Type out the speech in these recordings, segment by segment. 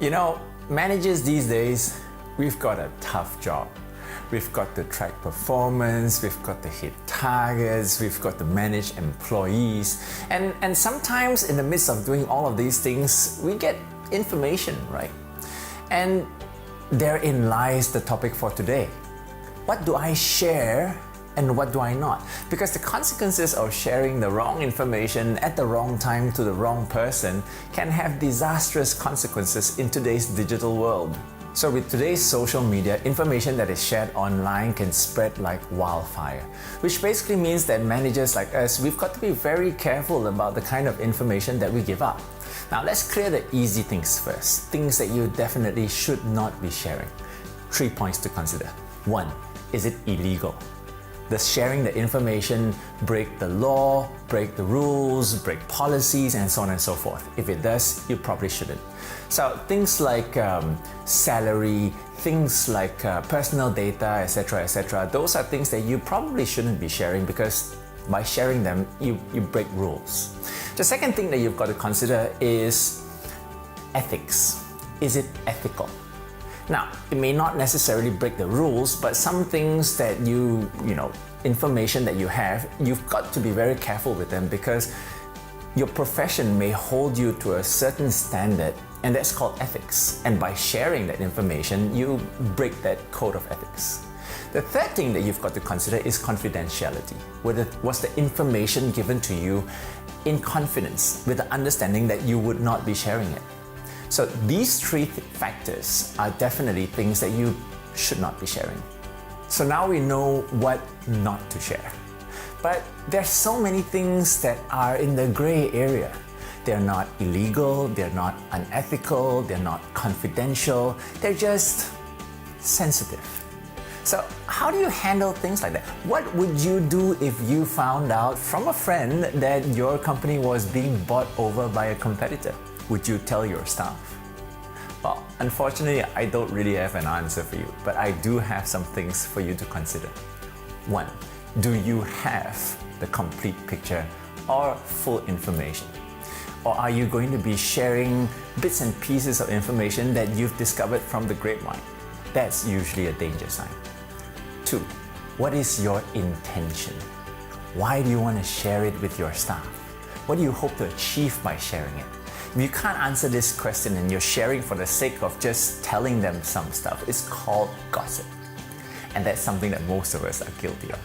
You know, managers these days, we've got a tough job. We've got to track performance, we've got to hit targets, we've got to manage employees, and sometimes in the midst of doing all of these things, we get information, right? And therein lies the topic for today. What do I share and what do I not? Because the consequences of sharing the wrong information at the wrong time to the wrong person can have disastrous consequences in today's digital world. So with today's social media, information that is shared online can spread like wildfire, which basically means that managers like us, we've got to be very careful about the kind of information that we give up. Now let's clear the easy things first, things that you definitely should not be sharing. 3 points to consider. 1. Is it illegal? Does sharing the information break the law, break the rules, break policies, and so on and so forth? If it does, you probably shouldn't. So things like salary, things like personal data, etc., those are things that you probably shouldn't be sharing because by sharing them, you break rules. The second thing that you've got to consider is ethics. Is it ethical? Now, it may not necessarily break the rules, but some things that information that you have, you've got to be very careful with them because your profession may hold you to a certain standard, and that's called ethics. And by sharing that information, you break that code of ethics. The third thing that you've got to consider is confidentiality. Was the information given to you in confidence with the understanding that you would not be sharing it? So these three factors are definitely things that you should not be sharing. So now we know what not to share. But there's so many things that are in the gray area. They're not illegal, they're not unethical, they're not confidential, they're just sensitive. So how do you handle things like that? What would you do if you found out from a friend that your company was being bought over by a competitor? Would you tell your staff? Well, unfortunately, I don't really have an answer for you, but I do have some things for you to consider. 1. Do you have the complete picture or full information? Or are you going to be sharing bits and pieces of information that you've discovered from the grapevine? That's usually a danger sign. 2. What is your intention? Why do you want to share it with your staff? What do you hope to achieve by sharing it? If you can't answer this question and you're sharing for the sake of just telling them some stuff, it's called gossip. And that's something that most of us are guilty of.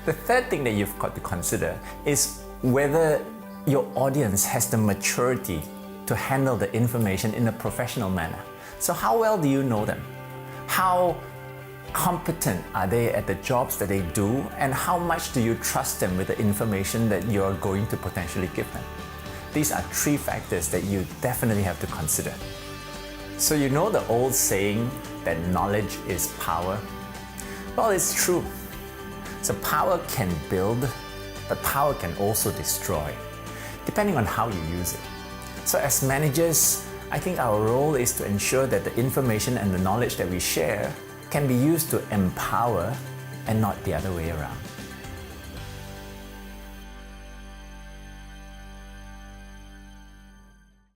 The third thing that you've got to consider is whether your audience has the maturity to handle the information in a professional manner. So how well do you know them? How competent are they at the jobs that they do? And how much do you trust them with the information that you're going to potentially give them? These are 3 factors that you definitely have to consider. So you know the old saying that knowledge is power? Well, it's true. So power can build, but power can also destroy, depending on how you use it. So as managers, I think our role is to ensure that the information and the knowledge that we share can be used to empower and not the other way around.